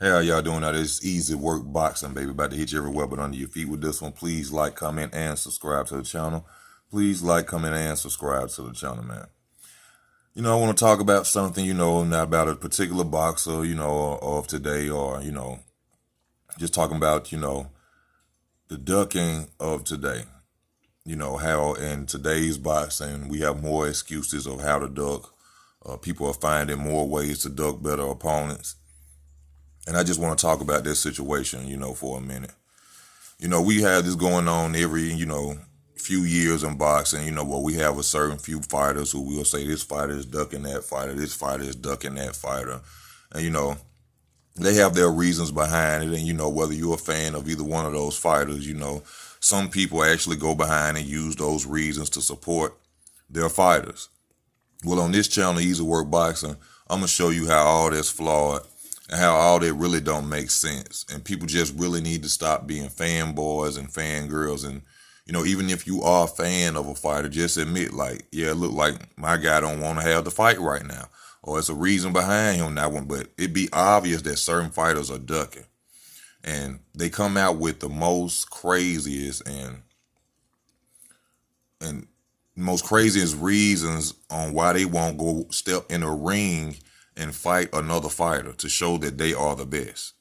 Hey, how y'all doing out there? It's EZWORK boxing, baby. About to hit you everywhere but under your feet with this one. Please like, comment, and subscribe to the channel. Please like, comment, and subscribe to the channel, man. I want to talk about something, not about a particular boxer, of today or, just talking about, the ducking of today. How in today's boxing, we have more excuses of how to duck. People are finding more ways to duck better opponents. And I just want to talk about this situation, for a minute. We have this going on every, few years in boxing, where we have a certain few fighters who will say this fighter is ducking that fighter, this fighter is ducking that fighter. And, they have their reasons behind it. And, whether you're a fan of either one of those fighters, some people actually go behind and use those reasons to support their fighters. Well, on this channel, EZWORK Boxing, I'm going to show you how all that's flawed and how all that really don't make sense. And people just really need to stop being fanboys and fangirls. And, even if you are a fan of a fighter, just admit, like, yeah, it look like my guy don't want to have the fight right now. Or it's a reason behind him not one. But it be obvious that certain fighters are ducking. And they come out with the most craziest and most craziest reasons on why they won't go step in a ring and fight another fighter to show that they are the best.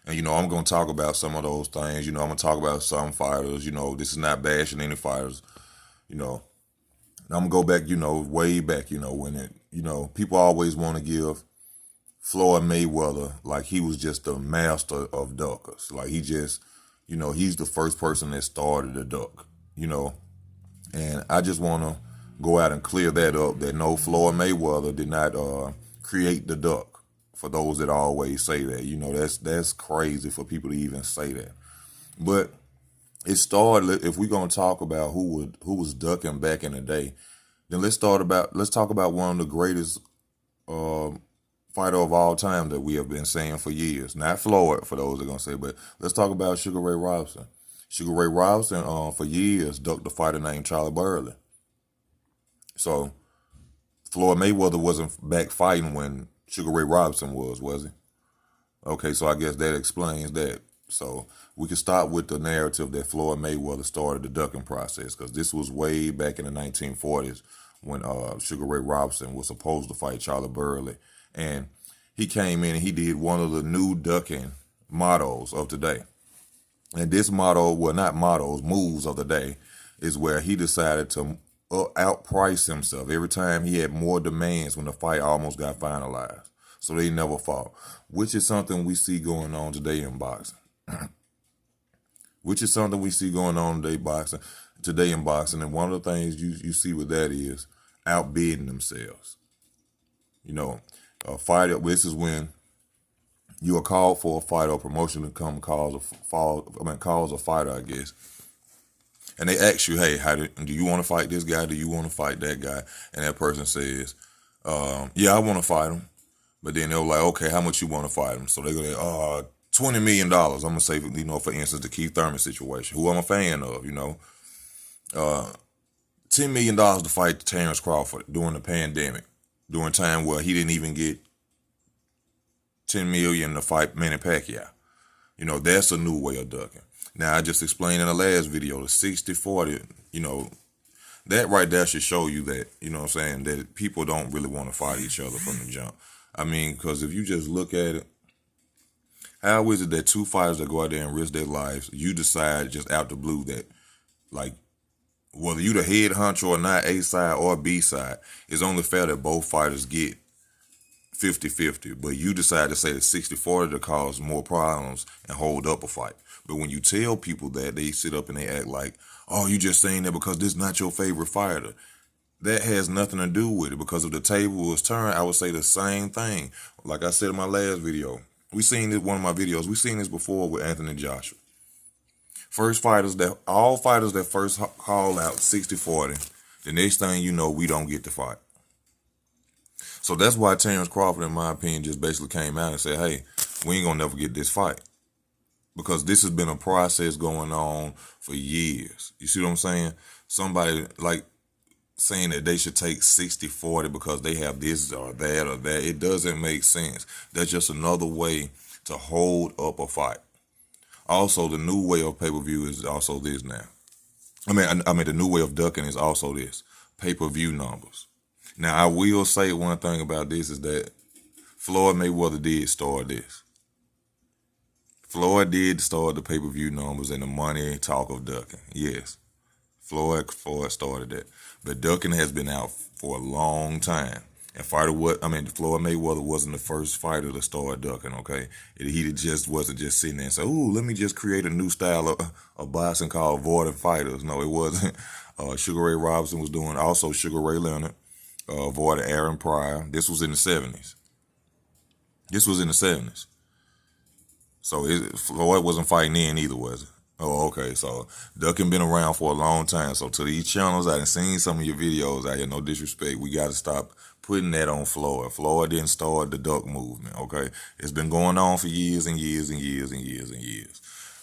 And, I'm going to talk about some of those things. I'm going to talk about some fighters. This is not bashing any fighters. And I'm going to go back, way back, when it, people always want to give Floyd Mayweather like he was just a master of duckers. Like he just, he's the first person that started the duck, And I just want to go out and clear that up, that no, Floyd Mayweather did not create the duck. For those that always say that, that's crazy for people to even say that. But it started, if we're going to talk about who was ducking back in the day, then let's talk about one of the greatest fighter of all time that we have been saying for years. Not Floyd, for those that are going to say, but let's talk about Sugar Ray Robinson. Sugar Ray Robinson, for years, ducked a fighter named Charlie Burley. So Floyd Mayweather wasn't back fighting when Sugar Ray Robinson was he? Okay, so I guess that explains that. So we can start with the narrative that Floyd Mayweather started the ducking process, because this was way back in the 1940s when Sugar Ray Robinson was supposed to fight Charlie Burley. And he came in and he did one of the new ducking mottos of today. And this motto, well, not mottos, moves of the day, is where he decided to outprice himself. Every time he had more demands when the fight almost got finalized. So they never fought, which is something we see going on today in boxing. Which is something we see going on today in boxing. And one of the things you see with that is outbidding themselves. A fighter, this is when you are called for a fight or promotion to come calls a fighter, I guess. And they ask you, hey, do you want to fight this guy? Do you want to fight that guy? And that person says, yeah, I want to fight him. But then they're like, okay, how much you want to fight him? So they go, $20 million. I'm going to say, for instance, the Keith Thurman situation, who I'm a fan of, $10 million to fight Terrence Crawford during the pandemic, during a time where he didn't even get $10 million to fight Manny Pacquiao. That's a new way of ducking. Now, I just explained in the last video, the 60-40, that right there should show you that, that people don't really want to fight each other from the jump. I mean, because if you just look at it, how is it that two fighters that go out there and risk their lives, you decide just out the blue that, like, whether you the head honcho or not, A side or B side, it's only fair that both fighters get 50-50, but you decide to say that 60-40 to cause more problems and hold up a fight. But when you tell people that, they sit up and they act like, oh, you just saying that because this is not your favorite fighter. That has nothing to do with it, because if the table was turned, I would say the same thing. Like I said in my last video, we seen this, one of my videos, we seen this before with Anthony Joshua. All fighters that first call out 60-40, the next thing you know, we don't get the fight. So that's why Terrence Crawford, in my opinion, just basically came out and said, hey, we ain't going to never get this fight. Because this has been a process going on for years. You see what I'm saying? Somebody like saying that they should take 60-40 because they have this or that or that. It doesn't make sense. That's just another way to hold up a fight. Also, the new way of pay-per-view is also this now. I mean, the new way of ducking is also this: pay-per-view numbers. Now, I will say one thing about this is that Floyd Mayweather did start this. Floyd did start the pay-per-view numbers and the money talk of ducking. Yes, Floyd started that. But ducking has been out for a long time. And Floyd Mayweather wasn't the first fighter to start ducking, okay? He just wasn't just sitting there and say, ooh, let me just create a new style of boxing called avoiding fighters. No, it wasn't. Sugar Ray Robinson was doing, also Sugar Ray Leonard, avoided Aaron Pryor. This was in the 70s. So Floyd wasn't fighting then either, was it? Oh, okay. So ducking been around for a long time. So to these channels, I done seen some of your videos out here. No disrespect. We got to stop putting that on Floyd. Floyd didn't start the duck movement, okay? It's been going on for years and years and years and years and years.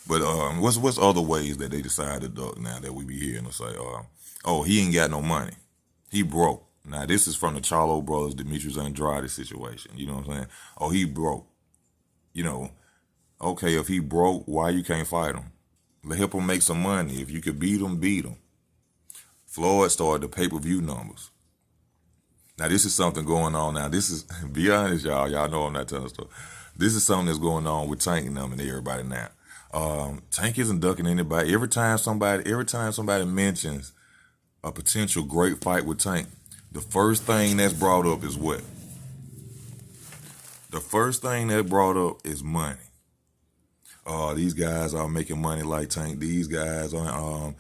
But what's other ways that they decide to duck now that we be hearing to say, oh, he ain't got no money. He broke. Now, this is from the Charlo brothers, Demetrius Andrade situation. You know what I'm saying? Oh, he broke. You know, okay, if he broke, why you can't fight him? Help him make some money. If you could beat him, beat him. Floyd started the pay-per-view numbers. Now, this is something going on now. This is, be honest, y'all. Y'all know I'm not telling the story. This is something that's going on with Tank and them and everybody now. Tank isn't ducking anybody. Every time somebody mentions a potential great fight with Tank, the first thing that's brought up is what? The first thing that's brought up is money. These guys are making money like Tank. These guys are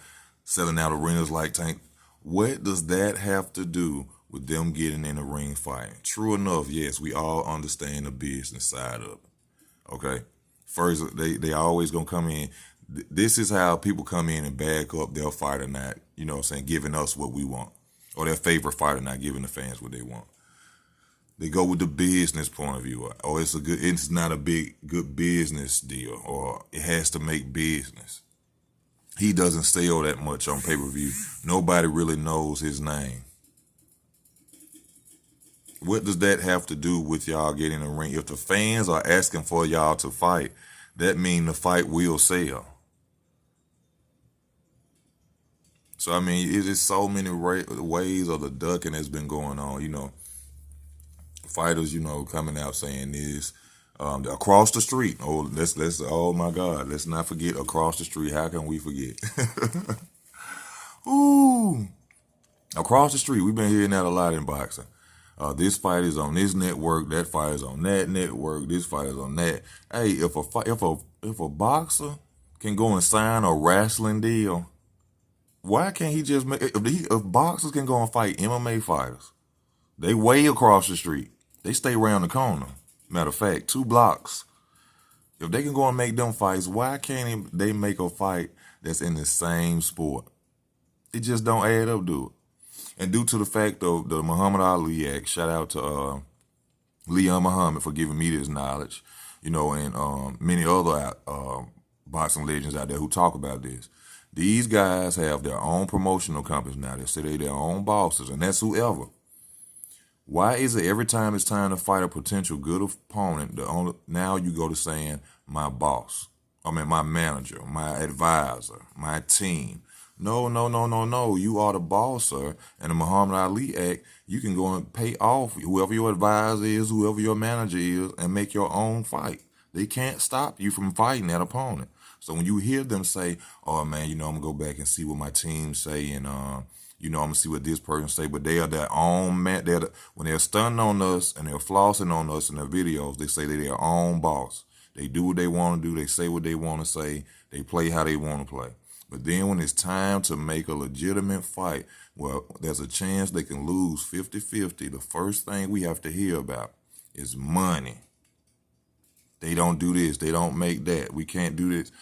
selling out arenas like Tank. What does that have to do with them getting in the ring fighting? True enough, yes, we all understand the business side of it. Okay? First, they always going to come in. This is how people come in and back up their fighter not, you know what I'm saying, giving us what we want. Or their favorite fighter not giving the fans what they want. They go with the business point of view. Or it's not a good business deal. Or it has to make business. He doesn't sell that much on pay-per-view. Nobody really knows his name. What does that have to do with y'all getting in the ring? If the fans are asking for y'all to fight, that means the fight will sell. So, I mean, it is so many ways of the ducking that's been going on, you know. Fighters, you know, coming out saying this. Across the street. Oh, oh my God, let's not forget across the street. How can we forget? Ooh. Across the street, we've been hearing that a lot in boxing. This fight is on this network, that fight is on that network, this fight is on that. Hey, if a boxer can go and sign a wrestling deal, why can't he just make, if boxers can go and fight MMA fighters, they way across the street. They stay around the corner. Matter of fact, 2 blocks. If they can go and make them fights, why can't they make a fight that's in the same sport? It just don't add up, do it. And due to the fact of the Muhammad Ali Act, shout out to Leon Muhammad for giving me this knowledge, you know, and many other boxing legends out there who talk about this. These guys have their own promotional companies now. They say they're their own bosses, and that's whoever. Why is it every time it's time to fight a potential good opponent, now you go to saying my boss, my manager, my advisor, my team? No. You are the boss, sir. And the Muhammad Ali Act, you can go and pay off whoever your advisor is, whoever your manager is, and make your own fight. They can't stop you from fighting that opponent. So when you hear them say, oh, man, you know, I'm going to go back and see what my team say, and, you know, I'm going to see what this person say, but they are their own man. When they're stunning on us and they're flossing on us in their videos, they say they're their own boss. They do what they want to do. They say what they want to say. They play how they want to play. But then when it's time to make a legitimate fight, well, there's a chance they can lose 50-50. The first thing we have to hear about is money. They don't do this. They don't make that. We can't do this.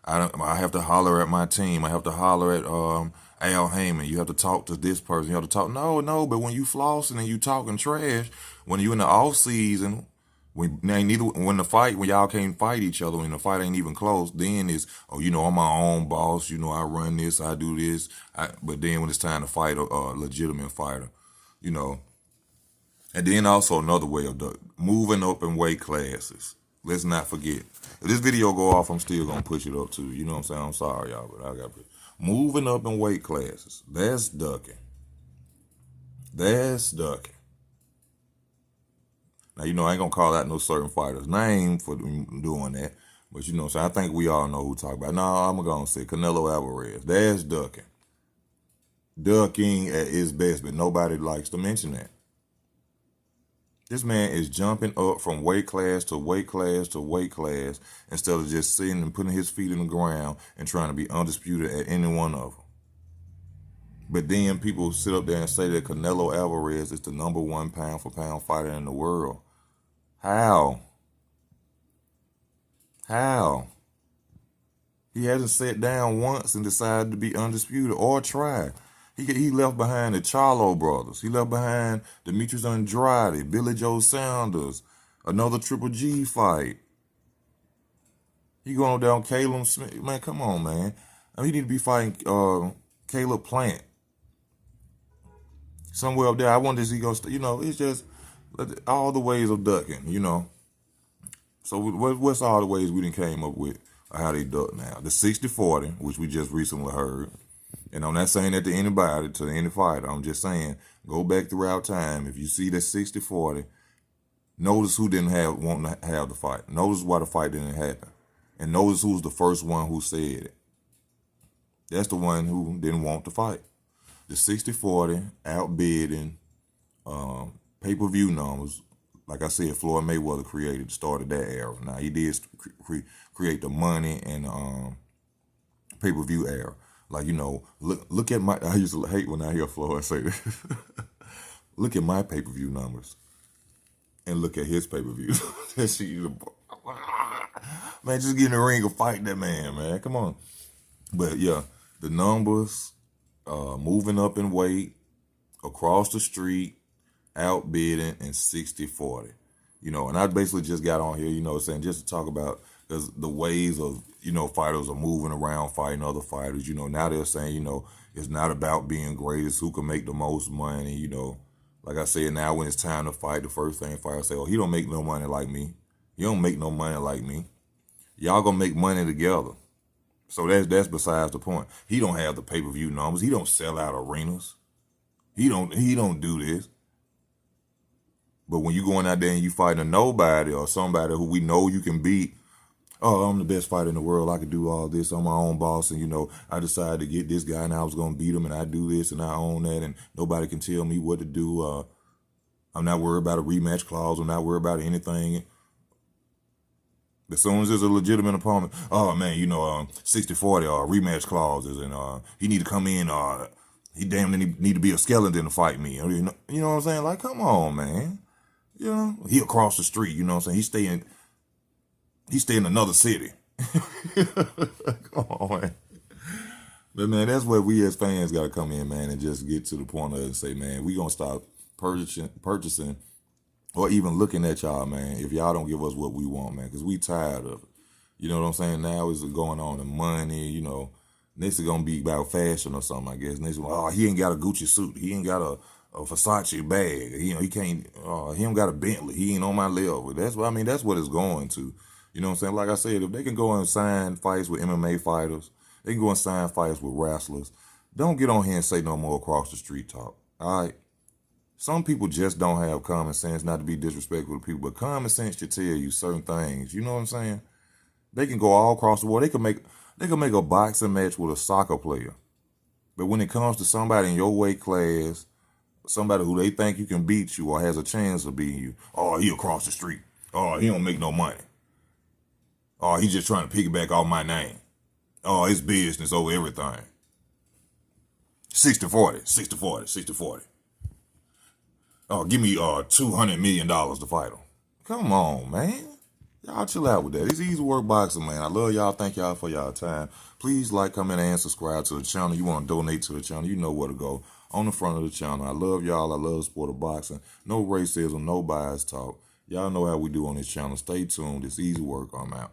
I have to holler at my team. I have to holler at Al Heyman. You have to talk to this person. You have to talk. No. But when you flossing and you talking trash, when you in the off season, when y'all can't fight each other, when the fight ain't even close, then it's, oh, you know, I'm my own boss. You know, I run this, I do this. But then when it's time to fight a legitimate fighter, you know. And then also another way of moving up in weight classes. Let's not forget. If this video go off, I'm still gonna push it up too. You know what I'm saying? I'm sorry, y'all, but I got moving up in weight classes. That's ducking. That's ducking. Now, you know, I ain't gonna call out no certain fighters' name for doing that. But you know what I'm saying? I think we all know who talk about. No, I'm gonna say Canelo Alvarez. That's ducking. Ducking at its best, but nobody likes to mention that. This man is jumping up from weight class to weight class to weight class instead of just sitting and putting his feet in the ground and trying to be undisputed at any one of them. But then people sit up there and say that Canelo Alvarez is the #1 pound-for-pound fighter in the world. How? How? He hasn't sat down once and decided to be undisputed or tried. He left behind the Charlo brothers. He left behind Demetrius Andrade, Billy Joe Saunders, another Triple G fight. He going down Caleb Smith. Man, come on, man. I mean, he need to be fighting Caleb Plant. Somewhere up there. I wonder is he going to, you know, it's just all the ways of ducking, you know. So what's all the ways we done came up with how they duck now? The 60-40, which we just recently heard. And I'm not saying that to anybody, to any fighter. I'm just saying, go back throughout time. If you see that 60-40, notice who didn't want to have the fight. Notice why the fight didn't happen. And notice who's the first one who said it. That's the one who didn't want to fight. The 60-40 outbidding pay-per-view numbers. Like I said, Floyd Mayweather started that era. Now, he did create the money and pay-per-view era. Like, you know, look at my, I used to hate when I hear Floyd say this. Look at my pay-per-view numbers and look at his pay-per-view. Man, just get in the ring and fight that man, come on. But yeah, the numbers, moving up in weight, across the street, outbidding, and 60-40. You know, and I basically just got on here, you know, saying just to talk about because the ways of, you know, fighters are moving around fighting other fighters. You know, now they're saying, you know, it's not about being greatest, who can make the most money, you know. Like I said, now when it's time to fight, the first thing fighters say, oh, he don't make no money like me. He don't make no money like me. Y'all gonna make money together. So that's besides the point. He don't have the pay-per-view numbers. He don't sell out arenas. He don't do this. But when you going out there and you fighting a nobody or somebody who we know you can beat, oh, I'm the best fighter in the world. I can do all this. I'm my own boss. And, you know, I decided to get this guy and I was going to beat him and I do this and I own that and nobody can tell me what to do. I'm not worried about a rematch clause. I'm not worried about anything. As soon as there's a legitimate opponent, oh, man, you know, 60-40 rematch clauses and he need to come in. He damn need to be a skeleton to fight me. You know what I'm saying? Like, come on, man. You know, he across the street. You know what I'm saying? He stay in another city. Come on, man. But, man, that's where we as fans got to come in, man, and just get to the point of it and say, man, we going to stop purchasing or even looking at y'all, man, if y'all don't give us what we want, man, because we tired of it. You know what I'm saying? Now it's going on in money, you know. Next is going to be about fashion or something, I guess. Next, oh, he ain't got a Gucci suit. He ain't got a Versace bag. You know, he can't, he don't got a Bentley. He ain't on my level. That's what, I mean, that's what it's going to. You know what I'm saying? Like I said, if they can go and sign fights with MMA fighters, they can go and sign fights with wrestlers. Don't get on here and say no more across the street talk. All right? Some people just don't have common sense, not to be disrespectful to people, but common sense should tell you certain things. You know what I'm saying? They can go all across the world. They can make a boxing match with a soccer player. But when it comes to somebody in your weight class, somebody who they think you can beat you or has a chance of beating you, oh, he across the street. Oh, he don't make no money. Oh, he's just trying to piggyback off my name. Oh, it's business over everything. 60-40, 60-40, 60-40. Oh, give me $200 million to fight him. Come on, man. Y'all chill out with that. It's EZWORK Boxing, man. I love y'all. Thank y'all for y'all time. Please like, comment, and subscribe to the channel. You want to donate to the channel, you know where to go. On the front of the channel. I love y'all. I love the sport of boxing. No racism, no bias talk. Y'all know how we do on this channel. Stay tuned. It's EZWORK. I'm out.